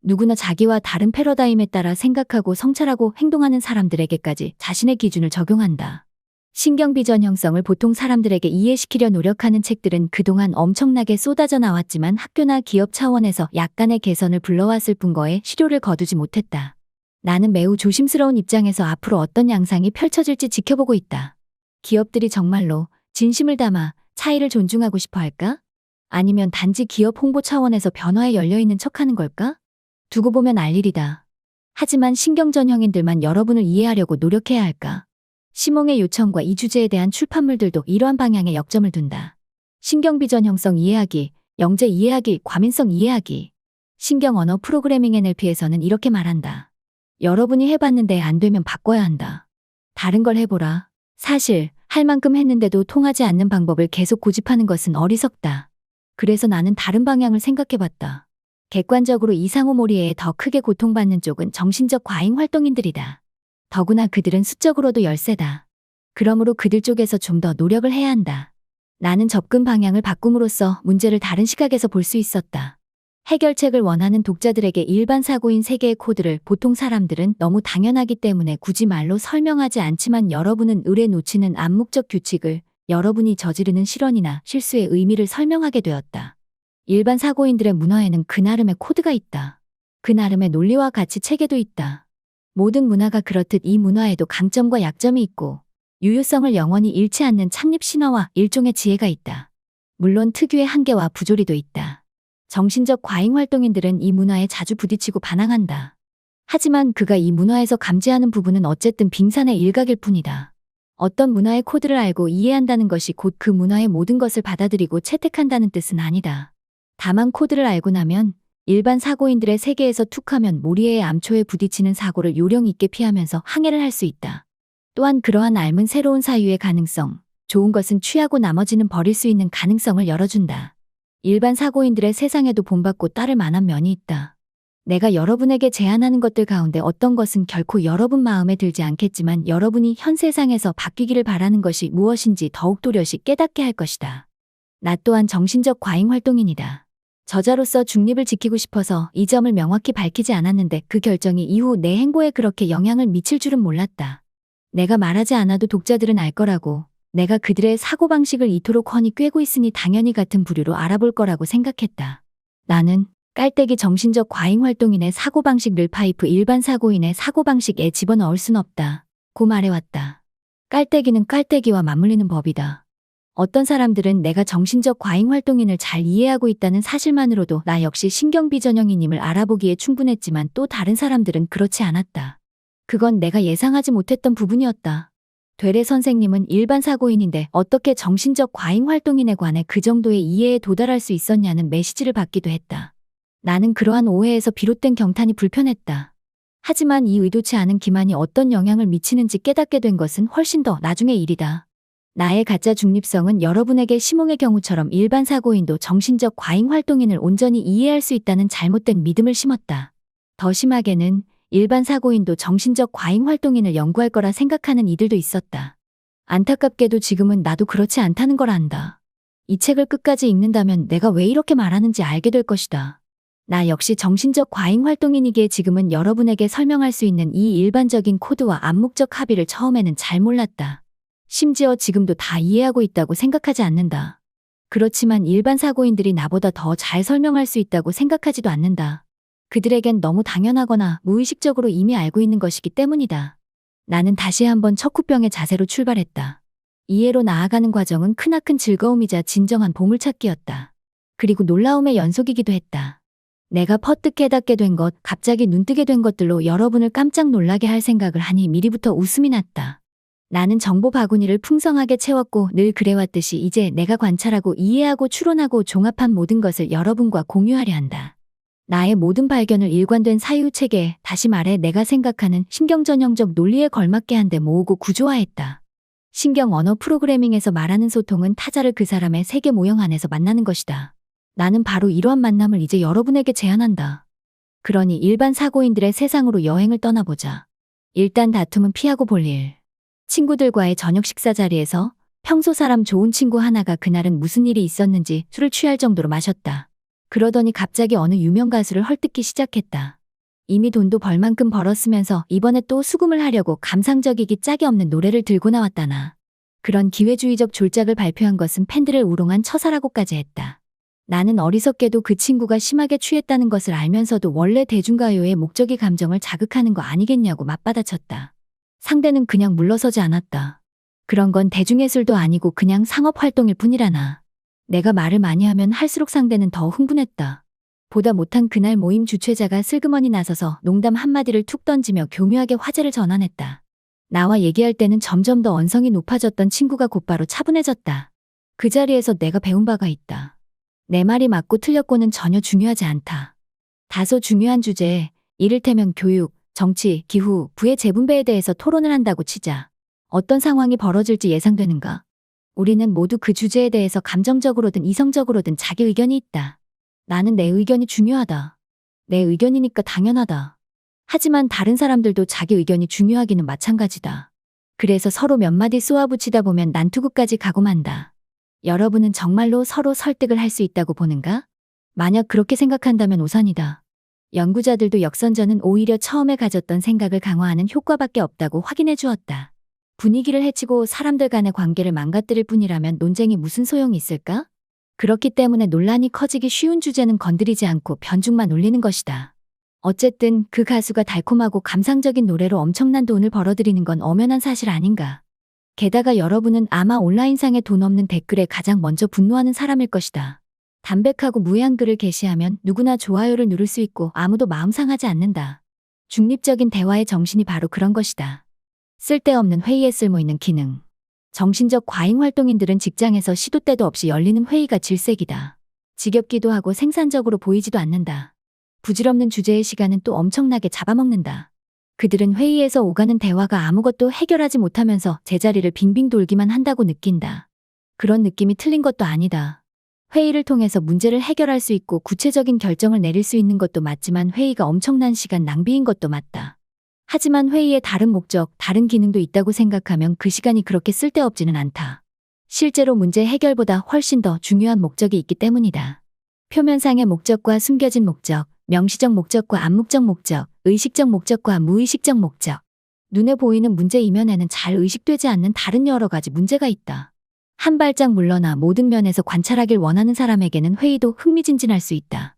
누구나 자기와 다른 패러다임에 따라 생각하고 성찰하고 행동하는 사람들에게까지 자신의 기준을 적용한다. 신경비전 형성을 보통 사람들에게 이해시키려 노력하는 책들은 그동안 엄청나게 쏟아져 나왔지만 학교나 기업 차원에서 약간의 개선을 불러왔을 뿐거에 실효를 거두지 못했다. 나는 매우 조심스러운 입장에서 앞으로 어떤 양상이 펼쳐질지 지켜보고 있다. 기업들이 정말로 진심을 담아 차이를 존중하고 싶어 할까? 아니면 단지 기업 홍보 차원에서 변화에 열려있는 척하는 걸까? 두고 보면 알 일이다. 하지만 신경전형인들만 여러분을 이해하려고 노력해야 할까? 시몽의 요청과 이 주제에 대한 출판물들도 이러한 방향에 역점을 둔다. 신경비전 형성 이해하기, 영재 이해하기, 과민성 이해하기. 신경언어 프로그래밍 NLP에서는 이렇게 말한다. 여러분이 해봤는데 안 되면 바꿔야 한다. 다른 걸 해보라. 사실 할 만큼 했는데도 통하지 않는 방법을 계속 고집하는 것은 어리석다. 그래서 나는 다른 방향을 생각해봤다. 객관적으로 이상호모리에 더 크게 고통받는 쪽은 정신적 과잉 활동인들이다. 더구나 그들은 수적으로도 열세다. 그러므로 그들 쪽에서 좀 더 노력을 해야 한다. 나는 접근 방향을 바꿈으로써 문제를 다른 시각에서 볼 수 있었다. 해결책을 원하는 독자들에게 일반 사고인 세계의 코드를 보통 사람들은 너무 당연하기 때문에 굳이 말로 설명하지 않지만 여러분은 을에 놓치는 암묵적 규칙을, 여러분이 저지르는 실언이나 실수의 의미를 설명하게 되었다. 일반 사고인들의 문화에는 그 나름의 코드가 있다. 그 나름의 논리와 가치 체계도 있다. 모든 문화가 그렇듯 이 문화에도 강점과 약점이 있고 유효성을 영원히 잃지 않는 창립 신화와 일종의 지혜가 있다. 물론 특유의 한계와 부조리도 있다. 정신적 과잉 활동인들은 이 문화에 자주 부딪히고 반항한다. 하지만 그가 이 문화에서 감지하는 부분은 어쨌든 빙산의 일각일 뿐이다. 어떤 문화의 코드를 알고 이해한다는 것이 곧 그 문화의 모든 것을 받아들이고 채택한다는 뜻은 아니다. 다만 코드를 알고 나면 일반 사고인들의 세계에서 툭하면 모리에의 암초에 부딪히는 사고를 요령 있게 피하면서 항해를 할 수 있다. 또한 그러한 알은 새로운 사유의 가능성, 좋은 것은 취하고 나머지는 버릴 수 있는 가능성을 열어준다. 일반 사고인들의 세상에도 본받고 따를 만한 면이 있다. 내가 여러분에게 제안하는 것들 가운데 어떤 것은 결코 여러분 마음에 들지 않겠지만 여러분이 현 세상에서 바뀌기를 바라는 것이 무엇인지 더욱 또렷이 깨닫게 할 것이다. 나 또한 정신적 과잉 활동인이다. 저자로서 중립을 지키고 싶어서 이 점을 명확히 밝히지 않았는데 그 결정이 이후 내 행보에 그렇게 영향을 미칠 줄은 몰랐다. 내가 말하지 않아도 독자들은 알 거라고, 내가 그들의 사고방식을 이토록 훤히 꿰고 있으니 당연히 같은 부류로 알아볼 거라고 생각했다. 나는 깔때기 정신적 과잉 활동인의 사고방식 릴파이프 일반 사고인의 사고방식에 집어넣을 순 없다. 고 말해왔다. 깔때기는 깔때기와 맞물리는 법이다. 어떤 사람들은 내가 정신적 과잉 활동인을 잘 이해하고 있다는 사실만으로도 나 역시 신경비전형인임을 알아보기에 충분했지만 또 다른 사람들은 그렇지 않았다. 그건 내가 예상하지 못했던 부분이었다. 되레 선생님은 일반 사고인인데 어떻게 정신적 과잉 활동인에 관해 그 정도의 이해에 도달할 수 있었냐는 메시지를 받기도 했다. 나는 그러한 오해에서 비롯된 경탄이 불편했다. 하지만 이 의도치 않은 기만이 어떤 영향을 미치는지 깨닫게 된 것은 훨씬 더 나중의 일이다. 나의 가짜 중립성은 여러분에게 시몽의 경우처럼 일반 사고인도 정신적 과잉 활동인을 온전히 이해할 수 있다는 잘못된 믿음을 심었다. 더 심하게는 일반 사고인도 정신적 과잉 활동인을 연구할 거라 생각하는 이들도 있었다. 안타깝게도 지금은 나도 그렇지 않다는 걸 안다. 이 책을 끝까지 읽는다면 내가 왜 이렇게 말하는지 알게 될 것이다. 나 역시 정신적 과잉 활동인이기에 지금은 여러분에게 설명할 수 있는 이 일반적인 코드와 암묵적 합의를 처음에는 잘 몰랐다. 심지어 지금도 다 이해하고 있다고 생각하지 않는다. 그렇지만 일반 사고인들이 나보다 더 잘 설명할 수 있다고 생각하지도 않는다. 그들에겐 너무 당연하거나 무의식적으로 이미 알고 있는 것이기 때문이다. 나는 다시 한번 척후병의 자세로 출발했다. 이해로 나아가는 과정은 크나큰 즐거움이자 진정한 보물찾기였다. 그리고 놀라움의 연속이기도 했다. 내가 퍼뜩 깨닫게 된 것, 갑자기 눈뜨게 된 것들로 여러분을 깜짝 놀라게 할 생각을 하니 미리부터 웃음이 났다. 나는 정보 바구니를 풍성하게 채웠고 늘 그래왔듯이 이제 내가 관찰하고 이해하고 추론하고 종합한 모든 것을 여러분과 공유하려 한다. 나의 모든 발견을 일관된 사유체계, 다시 말해 내가 생각하는 신경전형적 논리에 걸맞게 한데 모으고 구조화했다. 신경 언어 프로그래밍에서 말하는 소통은 타자를 그 사람의 세계 모형 안에서 만나는 것이다. 나는 바로 이러한 만남을 이제 여러분에게 제안한다. 그러니 일반 사고인들의 세상으로 여행을 떠나보자. 일단 다툼은 피하고 볼 일. 친구들과의 저녁 식사 자리에서 평소 사람 좋은 친구 하나가 그날은 무슨 일이 있었는지 술을 취할 정도로 마셨다. 그러더니 갑자기 어느 유명 가수를 헐뜯기 시작했다. 이미 돈도 벌 만큼 벌었으면서 이번에 또 수금을 하려고 감상적이기 짝이 없는 노래를 들고 나왔다나. 그런 기회주의적 졸작을 발표한 것은 팬들을 우롱한 처사라고까지 했다. 나는 어리석게도 그 친구가 심하게 취했다는 것을 알면서도 원래 대중가요의 목적이 감정을 자극하는 거 아니겠냐고 맞받아쳤다. 상대는 그냥 물러서지 않았다. 그런 건 대중예술도 아니고 그냥 상업활동일 뿐이라나. 내가 말을 많이 하면 할수록 상대는 더 흥분했다. 보다 못한 그날 모임 주최자가 슬그머니 나서서 농담 한마디를 툭 던지며 교묘하게 화제를 전환했다. 나와 얘기할 때는 점점 더 언성이 높아졌던 친구가 곧바로 차분해졌다. 그 자리에서 내가 배운 바가 있다. 내 말이 맞고 틀렸고는 전혀 중요하지 않다. 다소 중요한 주제에 이를테면 교육, 정치, 기후, 부의 재분배에 대해서 토론을 한다고 치자. 어떤 상황이 벌어질지 예상되는가? 우리는 모두 그 주제에 대해서 감정적으로든 이성적으로든 자기 의견이 있다. 나는 내 의견이 중요하다. 내 의견이니까 당연하다. 하지만 다른 사람들도 자기 의견이 중요하기는 마찬가지다. 그래서 서로 몇 마디 쏘아붙이다 보면 난투구까지 가고 만다. 여러분은 정말로 서로 설득을 할 수 있다고 보는가? 만약 그렇게 생각한다면 오산이다. 연구자들도 역선전은 오히려 처음에 가졌던 생각을 강화하는 효과밖에 없다고 확인해 주었다. 분위기를 해치고 사람들 간의 관계를 망가뜨릴 뿐이라면 논쟁이 무슨 소용이 있을까? 그렇기 때문에 논란이 커지기 쉬운 주제는 건드리지 않고 변죽만 올리는 것이다. 어쨌든 그 가수가 달콤하고 감상적인 노래로 엄청난 돈을 벌어들이는 건 엄연한 사실 아닌가. 게다가 여러분은 아마 온라인상에 돈 없는 댓글에 가장 먼저 분노하는 사람일 것이다. 담백하고 무해한 글을 게시하면 누구나 좋아요를 누를 수 있고 아무도 마음 상하지 않는다. 중립적인 대화의 정신이 바로 그런 것이다. 쓸데없는 회의에 쓸모있는 기능. 정신적 과잉 활동인들은 직장에서 시도 때도 없이 열리는 회의가 질색이다. 지겹기도 하고 생산적으로 보이지도 않는다. 부질없는 주제의 시간은 또 엄청나게 잡아먹는다. 그들은 회의에서 오가는 대화가 아무것도 해결하지 못하면서 제자리를 빙빙 돌기만 한다고 느낀다. 그런 느낌이 틀린 것도 아니다. 회의를 통해서 문제를 해결할 수 있고 구체적인 결정을 내릴 수 있는 것도 맞지만 회의가 엄청난 시간 낭비인 것도 맞다. 하지만 회의에 다른 목적, 다른 기능도 있다고 생각하면 그 시간이 그렇게 쓸데없지는 않다. 실제로 문제 해결보다 훨씬 더 중요한 목적이 있기 때문이다. 표면상의 목적과 숨겨진 목적, 명시적 목적과 암묵적 목적, 의식적 목적과 무의식적 목적. 눈에 보이는 문제 이면에는 잘 의식되지 않는 다른 여러 가지 문제가 있다. 한 발짝 물러나 모든 면에서 관찰하길 원하는 사람에게는 회의도 흥미진진할 수 있다.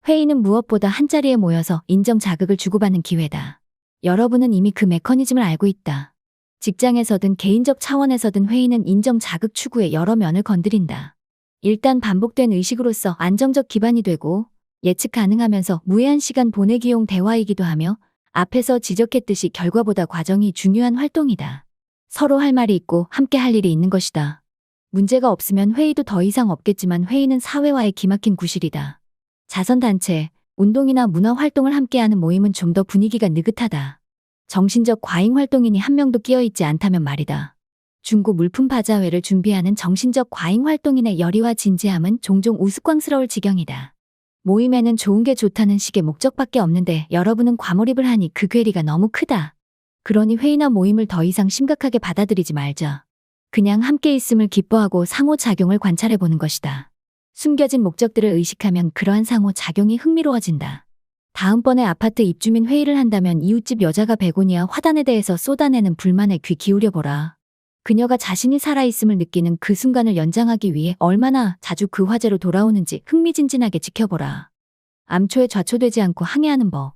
회의는 무엇보다 한자리에 모여서 인정 자극을 주고받는 기회다. 여러분은 이미 그 메커니즘을 알고 있다. 직장에서든 개인적 차원에서든 회의는 인정 자극 추구의 여러 면을 건드린다. 일단 반복된 의식으로서 안정적 기반이 되고 예측 가능하면서 무해한 시간 보내기용 대화이기도 하며 앞에서 지적했듯이 결과보다 과정이 중요한 활동이다. 서로 할 말이 있고 함께 할 일이 있는 것이다. 문제가 없으면 회의도 더 이상 없겠지만 회의는 사회와의 기막힌 구실이다. 자선단체, 운동이나 문화활동을 함께하는 모임은 좀 더 분위기가 느긋하다. 정신적 과잉 활동인이 한 명도 끼어있지 않다면 말이다. 중고 물품 바자회를 준비하는 정신적 과잉 활동인의 열의와 진지함은 종종 우스꽝스러울 지경이다. 모임에는 좋은 게 좋다는 식의 목적밖에 없는데 여러분은 과몰입을 하니 그 괴리가 너무 크다. 그러니 회의나 모임을 더 이상 심각하게 받아들이지 말자. 그냥 함께 있음을 기뻐하고 상호작용을 관찰해보는 것이다. 숨겨진 목적들을 의식하면 그러한 상호작용이 흥미로워진다. 다음번에 아파트 입주민 회의를 한다면 이웃집 여자가 베고니아 화단에 대해서 쏟아내는 불만에 귀 기울여보라. 그녀가 자신이 살아있음을 느끼는 그 순간을 연장하기 위해 얼마나 자주 그 화제로 돌아오는지 흥미진진하게 지켜보라. 암초에 좌초되지 않고 항해하는 법.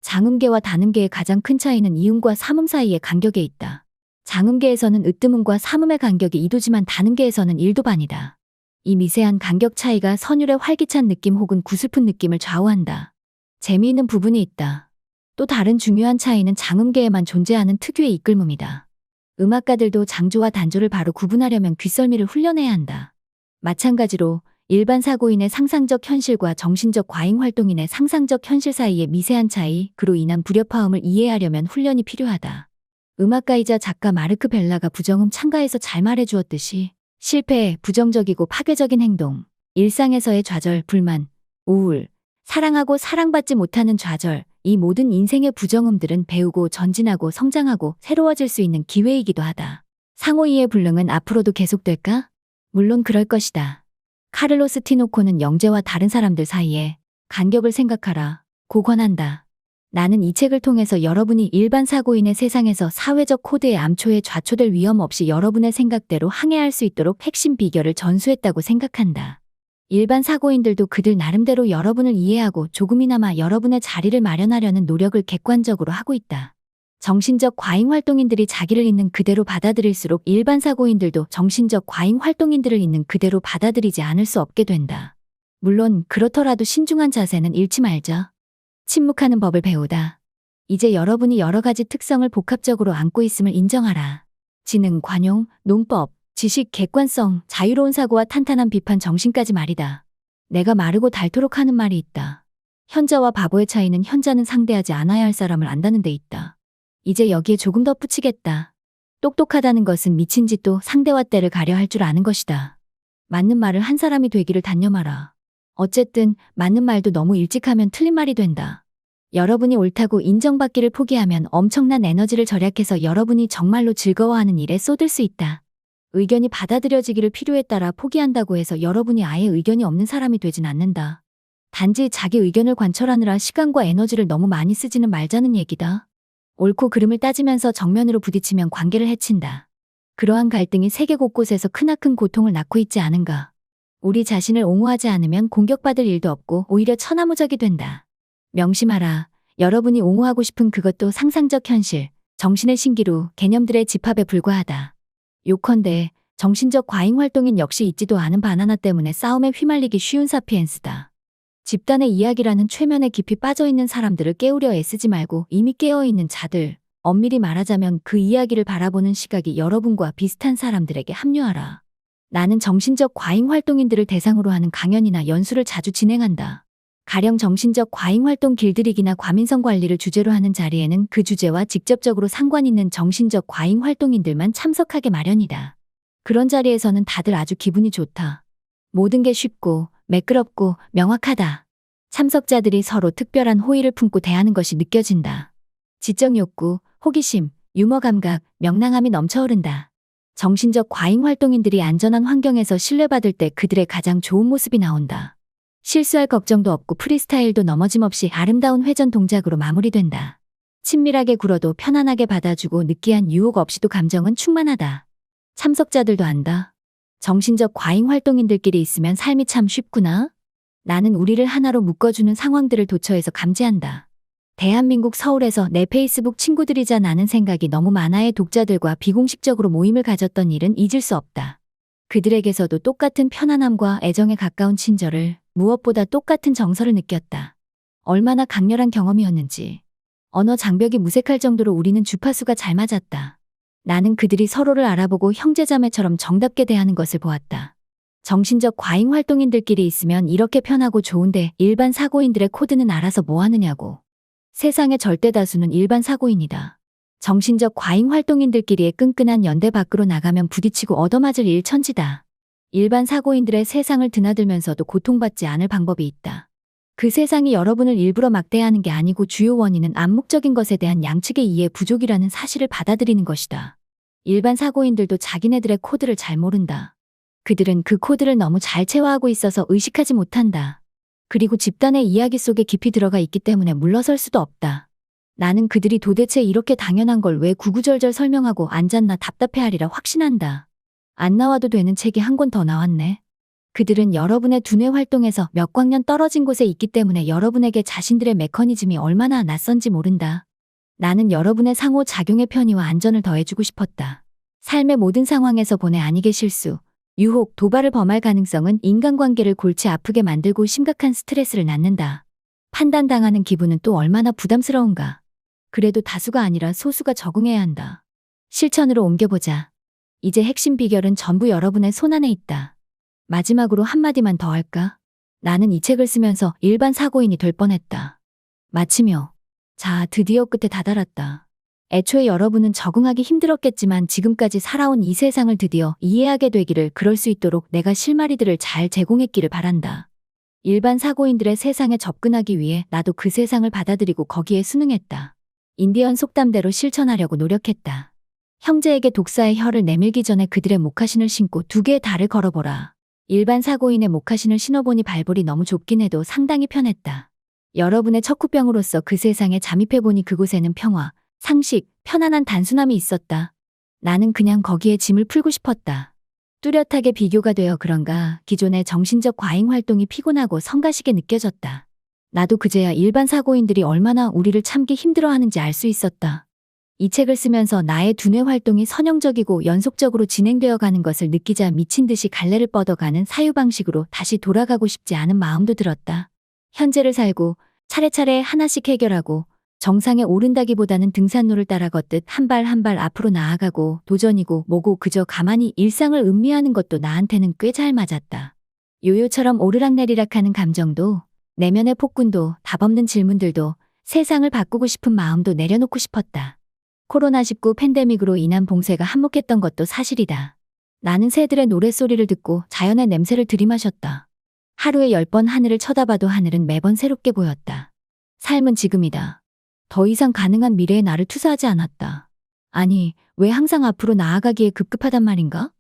장음계와 단음계의 가장 큰 차이는 이음과 삼음 사이의 간격에 있다. 장음계에서는 으뜸음과 삼음의 간격이 2도지만 단음계에서는 1도 반이다. 이 미세한 간격 차이가 선율의 활기찬 느낌 혹은 구슬픈 느낌을 좌우한다. 재미있는 부분이 있다. 또 다른 중요한 차이는 장음계에만 존재하는 특유의 이끌음이다. 음악가들도 장조와 단조를 바로 구분하려면 귓설미를 훈련해야 한다. 마찬가지로 일반 사고인의 상상적 현실과 정신적 과잉 활동인의 상상적 현실 사이의 미세한 차이, 그로 인한 불협화음을 이해하려면 훈련이 필요하다. 음악가이자 작가 마르크 벨라가 부정음 창가에서 잘 말해주었듯이 실패, 부정적이고 파괴적인 행동, 일상에서의 좌절, 불만, 우울, 사랑하고 사랑받지 못하는 좌절, 이 모든 인생의 부정음들은 배우고 전진하고 성장하고 새로워질 수 있는 기회이기도 하다. 상호이의 불능은 앞으로도 계속될까? 물론 그럴 것이다. 카를로스 티노코는 영재와 다른 사람들 사이에 간격을 생각하라 고 권한다. 나는 이 책을 통해서 여러분이 일반 사고인의 세상에서 사회적 코드의 암초에 좌초될 위험 없이 여러분의 생각대로 항해할 수 있도록 핵심 비결을 전수했다고 생각한다. 일반 사고인들도 그들 나름대로 여러분을 이해하고 조금이나마 여러분의 자리를 마련하려는 노력을 객관적으로 하고 있다. 정신적 과잉 활동인들이 자기를 있는 그대로 받아들일수록 일반 사고인들도 정신적 과잉 활동인들을 있는 그대로 받아들이지 않을 수 없게 된다. 물론 그렇더라도 신중한 자세는 잃지 말자. 침묵하는 법을 배우다. 이제 여러분이 여러 가지 특성을 복합적으로 안고 있음을 인정하라. 지능, 관용, 논법, 지식, 객관성, 자유로운 사고와 탄탄한 비판 정신까지 말이다. 내가 마르고 닳도록 하는 말이 있다. 현자와 바보의 차이는 현자는 상대하지 않아야 할 사람을 안다는 데 있다. 이제 여기에 조금 덧붙이겠다. 똑똑하다는 것은 미친 짓도 상대와 때를 가려 할 줄 아는 것이다. 맞는 말을 한 사람이 되기를 단념하라. 어쨌든 맞는 말도 너무 일찍 하면 틀린 말이 된다. 여러분이 옳다고 인정받기를 포기하면 엄청난 에너지를 절약해서 여러분이 정말로 즐거워하는 일에 쏟을 수 있다. 의견이 받아들여지기를 필요에 따라 포기한다고 해서 여러분이 아예 의견이 없는 사람이 되진 않는다. 단지 자기 의견을 관철하느라 시간과 에너지를 너무 많이 쓰지는 말자는 얘기다. 옳고 그름을 따지면서 정면으로 부딪히면 관계를 해친다. 그러한 갈등이 세계 곳곳에서 크나큰 고통을 낳고 있지 않은가. 우리 자신을 옹호하지 않으면 공격받을 일도 없고 오히려 천하무적이 된다. 명심하라. 여러분이 옹호하고 싶은 그것도 상상적 현실, 정신의 신기루, 개념들의 집합에 불과하다. 요컨대 정신적 과잉 활동인 역시 있지도 않은 바나나 때문에 싸움에 휘말리기 쉬운 사피엔스다. 집단의 이야기라는 최면에 깊이 빠져있는 사람들을 깨우려 애쓰지 말고 이미 깨어있는 자들, 엄밀히 말하자면 그 이야기를 바라보는 시각이 여러분과 비슷한 사람들에게 합류하라. 나는 정신적 과잉 활동인들을 대상으로 하는 강연이나 연수를 자주 진행한다. 가령 정신적 과잉 활동 길들이기나 과민성 관리를 주제로 하는 자리에는 그 주제와 직접적으로 상관 있는 정신적 과잉 활동인들만 참석하게 마련이다. 그런 자리에서는 다들 아주 기분이 좋다. 모든 게 쉽고 매끄럽고 명확하다. 참석자들이 서로 특별한 호의를 품고 대하는 것이 느껴진다. 지적 욕구, 호기심, 유머 감각, 명랑함이 넘쳐흐른다. 정신적 과잉 활동인들이 안전한 환경에서 신뢰받을 때 그들의 가장 좋은 모습이 나온다. 실수할 걱정도 없고 프리스타일도 넘어짐 없이 아름다운 회전 동작으로 마무리된다. 친밀하게 굴어도 편안하게 받아주고 느끼한 유혹 없이도 감정은 충만하다. 참석자들도 안다. 정신적 과잉 활동인들끼리 있으면 삶이 참 쉽구나. 나는 우리를 하나로 묶어주는 상황들을 도처에서 감지한다. 대한민국 서울에서 내 페이스북 친구들이자 나는 생각이 너무 많아의 독자들과 비공식적으로 모임을 가졌던 일은 잊을 수 없다. 그들에게서도 똑같은 편안함과 애정에 가까운 친절을, 무엇보다 똑같은 정서를 느꼈다. 얼마나 강렬한 경험이었는지. 언어 장벽이 무색할 정도로 우리는 주파수가 잘 맞았다. 나는 그들이 서로를 알아보고 형제자매처럼 정답게 대하는 것을 보았다. 정신적 과잉 활동인들끼리 있으면 이렇게 편하고 좋은데 일반 사고인들의 코드는 알아서 뭐 하느냐고. 세상의 절대 다수는 일반 사고인이다. 정신적 과잉 활동인들끼리의 끈끈한 연대 밖으로 나가면 부딪히고 얻어맞을 일천지다. 일반 사고인들의 세상을 드나들면서도 고통받지 않을 방법이 있다. 그 세상이 여러분을 일부러 막대하는 게 아니고 주요 원인은 암묵적인 것에 대한 양측의 이해 부족이라는 사실을 받아들이는 것이다. 일반 사고인들도 자기네들의 코드를 잘 모른다. 그들은 그 코드를 너무 잘 체화하고 있어서 의식하지 못한다. 그리고 집단의 이야기 속에 깊이 들어가 있기 때문에 물러설 수도 없다. 나는 그들이 도대체 이렇게 당연한 걸 왜 구구절절 설명하고 앉았나 답답해하리라 확신한다. 안 나와도 되는 책이 한 권 더 나왔네. 그들은 여러분의 두뇌 활동에서 몇 광년 떨어진 곳에 있기 때문에 여러분에게 자신들의 메커니즘이 얼마나 낯선지 모른다. 나는 여러분의 상호작용의 편의와 안전을 더해주고 싶었다. 삶의 모든 상황에서 본의 아니게 실수, 유혹, 도발을 범할 가능성은 인간관계를 골치 아프게 만들고 심각한 스트레스를 낳는다. 판단당하는 기분은 또 얼마나 부담스러운가. 그래도 다수가 아니라 소수가 적응해야 한다. 실천으로 옮겨보자. 이제 핵심 비결은 전부 여러분의 손안에 있다. 마지막으로 한마디만 더 할까? 나는 이 책을 쓰면서 일반 사고인이 될 뻔했다. 마치며, 자, 드디어 끝에 다다랐다. 애초에 여러분은 적응하기 힘들었겠지만 지금까지 살아온 이 세상을 드디어 이해하게 되기를, 그럴 수 있도록 내가 실마리들을 잘 제공했기를 바란다. 일반 사고인들의 세상에 접근하기 위해 나도 그 세상을 받아들이고 거기에 순응했다. 인디언 속담대로 실천하려고 노력했다. 형제에게 독사의 혀를 내밀기 전에 그들의 목화신을 신고 2개의 달을 걸어보라. 일반 사고인의 목화신을 신어보니 발볼이 너무 좁긴 해도 상당히 편했다. 여러분의 척후병으로서 그 세상에 잠입해보니 그곳에는 평화, 상식, 편안한 단순함이 있었다. 나는 그냥 거기에 짐을 풀고 싶었다. 뚜렷하게 비교가 되어 그런가 기존의 정신적 과잉 활동이 피곤하고 성가시게 느껴졌다. 나도 그제야 일반 사고인들이 얼마나 우리를 참기 힘들어하는지 알 수 있었다. 이 책을 쓰면서 나의 두뇌 활동이 선형적이고 연속적으로 진행되어 가는 것을 느끼자 미친 듯이 갈래를 뻗어가는 사유방식으로 다시 돌아가고 싶지 않은 마음도 들었다. 현재를 살고 차례차례 하나씩 해결하고 정상에 오른다기보다는 등산로를 따라 걷듯 한 발 한 발 앞으로 나아가고 도전이고 뭐고 그저 가만히 일상을 음미하는 것도 나한테는 꽤 잘 맞았다. 요요처럼 오르락내리락하는 감정도, 내면의 폭군도, 답없는 질문들도, 세상을 바꾸고 싶은 마음도 내려놓고 싶었다. 코로나19 팬데믹으로 인한 봉쇄가 한몫했던 것도 사실이다. 나는 새들의 노랫소리를 듣고 자연의 냄새를 들이마셨다. 하루에 10번 하늘을 쳐다봐도 하늘은 매번 새롭게 보였다. 삶은 지금이다. 더 이상 가능한 미래에 나를 투사하지 않았다. 아니, 왜 항상 앞으로 나아가기에 급급하단 말인가?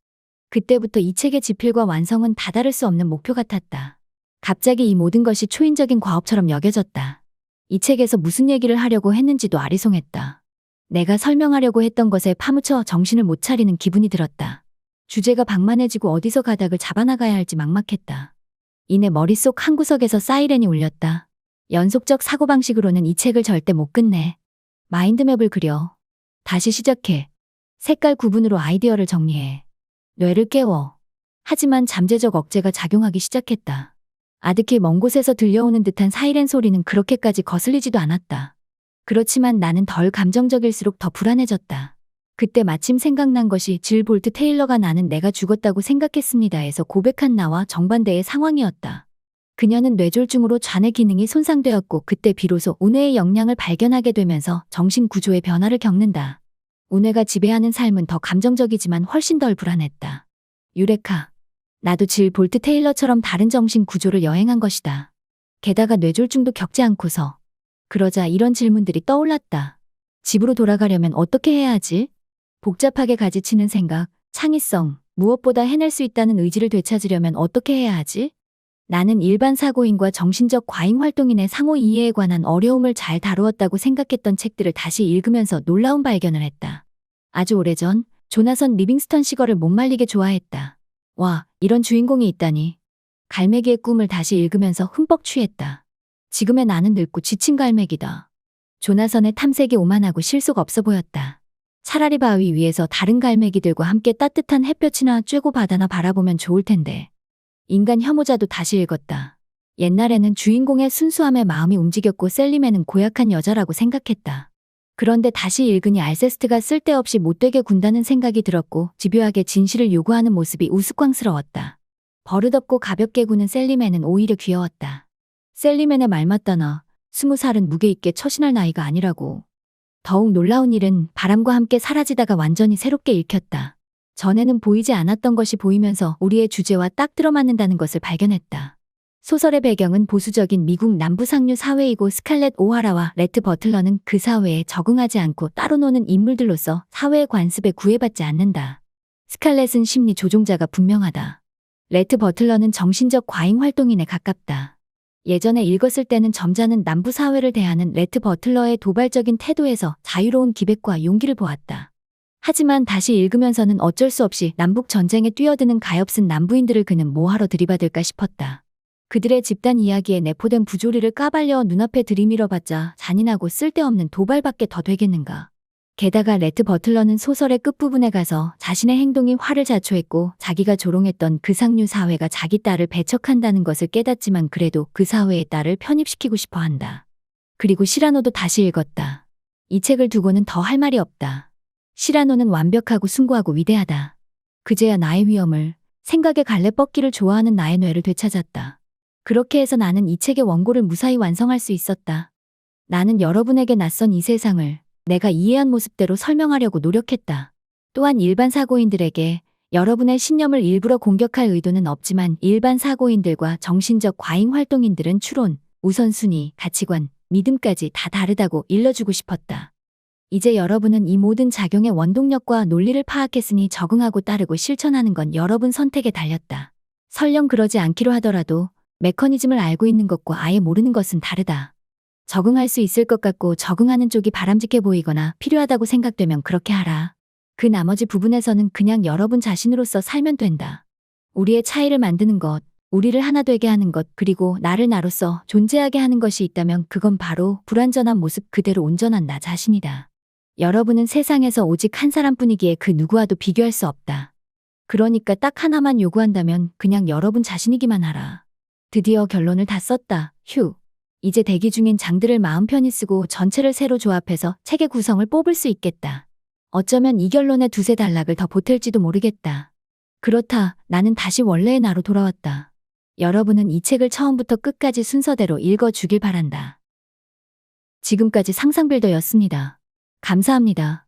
그때부터 이 책의 지필과 완성은 다다를 수 없는 목표 같았다. 갑자기 이 모든 것이 초인적인 과업처럼 여겨졌다. 이 책에서 무슨 얘기를 하려고 했는지도 아리송했다. 내가 설명하려고 했던 것에 파묻혀 정신을 못 차리는 기분이 들었다. 주제가 방만해지고 어디서 가닥을 잡아나가야 할지 막막했다. 이내 머릿속 한구석에서 사이렌이 울렸다. 연속적 사고방식으로는 이 책을 절대 못 끝내. 마인드맵을 그려. 다시 시작해. 색깔 구분으로 아이디어를 정리해. 뇌를 깨워. 하지만 잠재적 억제가 작용하기 시작했다. 아득히 먼 곳에서 들려오는 듯한 사이렌 소리는 그렇게까지 거슬리지도 않았다. 그렇지만 나는 덜 감정적일수록 더 불안해졌다. 그때 마침 생각난 것이 질 볼트 테일러가 나는 내가 죽었다고 생각했습니다에서 고백한 나와 정반대의 상황이었다. 그녀는 뇌졸중으로 좌뇌 기능이 손상되었고 그때 비로소 우뇌의 역량을 발견하게 되면서 정신 구조의 변화를 겪는다. 우뇌가 지배하는 삶은 더 감정적이지만 훨씬 덜 불안했다. 유레카. 나도 질 볼트 테일러처럼 다른 정신 구조를 여행한 것이다. 게다가 뇌졸중도 겪지 않고서. 그러자 이런 질문들이 떠올랐다. 집으로 돌아가려면 어떻게 해야 하지? 복잡하게 가지치는 생각, 창의성, 무엇보다 해낼 수 있다는 의지를 되찾으려면 어떻게 해야 하지? 나는 일반 사고인과 정신적 과잉 활동인의 상호 이해에 관한 어려움을 잘 다루었다고 생각했던 책들을 다시 읽으면서 놀라운 발견을 했다. 아주 오래전 조나선 리빙스턴 시거를 못 말리게 좋아했다. 와, 이런 주인공이 있다니. 갈매기의 꿈을 다시 읽으면서 흠뻑 취했다. 지금의 나는 늙고 지친 갈매기다. 조나선의 탐색이 오만하고 실속 없어 보였다. 차라리 바위 위에서 다른 갈매기들과 함께 따뜻한 햇볕이나 쬐고 바다나 바라보면 좋을 텐데. 인간 혐오자도 다시 읽었다. 옛날에는 주인공의 순수함에 마음이 움직였고 셀리맨은 고약한 여자라고 생각했다. 그런데 다시 읽으니 알세스트가 쓸데없이 못되게 군다는 생각이 들었고 집요하게 진실을 요구하는 모습이 우스꽝스러웠다. 버릇없고 가볍게 구는 셀리맨은 오히려 귀여웠다. 셀리맨의 말 맞다나 20살은 무게 있게 처신할 나이가 아니라고. 더욱 놀라운 일은 바람과 함께 사라지다가 완전히 새롭게 읽혔다. 전에는 보이지 않았던 것이 보이면서 우리의 주제와 딱 들어맞는다는 것을 발견했다. 소설의 배경은 보수적인 미국 남부 상류 사회이고 스칼렛 오하라와 레트 버틀러는 그 사회에 적응하지 않고 따로 노는 인물들로서 사회의 관습에 구애받지 않는다. 스칼렛은 심리 조종자가 분명하다. 레트 버틀러는 정신적 과잉 활동인에 가깝다. 예전에 읽었을 때는 점잖은 남부 사회를 대하는 레트 버틀러의 도발적인 태도에서 자유로운 기백과 용기를 보았다. 하지만 다시 읽으면서는 어쩔 수 없이 남북 전쟁에 뛰어드는 가엾은 남부인들을 그는 뭐하러 들이받을까 싶었다. 그들의 집단 이야기에 내포된 부조리를 까발려 눈앞에 들이밀어봤자 잔인하고 쓸데없는 도발밖에 더 되겠는가. 게다가 레트 버틀러는 소설의 끝부분에 가서 자신의 행동이 화를 자초했고 자기가 조롱했던 그 상류 사회가 자기 딸을 배척한다는 것을 깨닫지만 그래도 그 사회의 딸을 편입시키고 싶어 한다. 그리고 시라노도 다시 읽었다. 이 책을 두고는 더 할 말이 없다. 시라노는 완벽하고 숭고하고 위대하다. 그제야 나의 위엄을, 생각의 갈래 뻗기를 좋아하는 나의 뇌를 되찾았다. 그렇게 해서 나는 이 책의 원고를 무사히 완성할 수 있었다. 나는 여러분에게 낯선 이 세상을 내가 이해한 모습대로 설명하려고 노력했다. 또한 일반 사고인들에게 여러분의 신념을 일부러 공격할 의도는 없지만 일반 사고인들과 정신적 과잉 활동인들은 추론, 우선순위, 가치관, 믿음까지 다 다르다고 일러주고 싶었다. 이제 여러분은 이 모든 작용의 원동력과 논리를 파악했으니 적응하고 따르고 실천하는 건 여러분 선택에 달렸다. 설령 그러지 않기로 하더라도 메커니즘을 알고 있는 것과 아예 모르는 것은 다르다. 적응할 수 있을 것 같고 적응하는 쪽이 바람직해 보이거나 필요하다고 생각되면 그렇게 하라. 그 나머지 부분에서는 그냥 여러분 자신으로서 살면 된다. 우리의 차이를 만드는 것, 우리를 하나 되게 하는 것, 그리고 나를 나로서 존재하게 하는 것이 있다면 그건 바로 불완전한 모습 그대로 온전한 나 자신이다. 여러분은 세상에서 오직 한 사람뿐이기에 그 누구와도 비교할 수 없다. 그러니까 딱 하나만 요구한다면 그냥 여러분 자신이기만 하라. 드디어 결론을 다 썼다. 휴. 이제 대기 중인 장들을 마음 편히 쓰고 전체를 새로 조합해서 책의 구성을 뽑을 수 있겠다. 어쩌면 이 결론에 두세 단락을 더 보탤지도 모르겠다. 그렇다. 나는 다시 원래의 나로 돌아왔다. 여러분은 이 책을 처음부터 끝까지 순서대로 읽어주길 바란다. 지금까지 상상빌더였습니다. 감사합니다.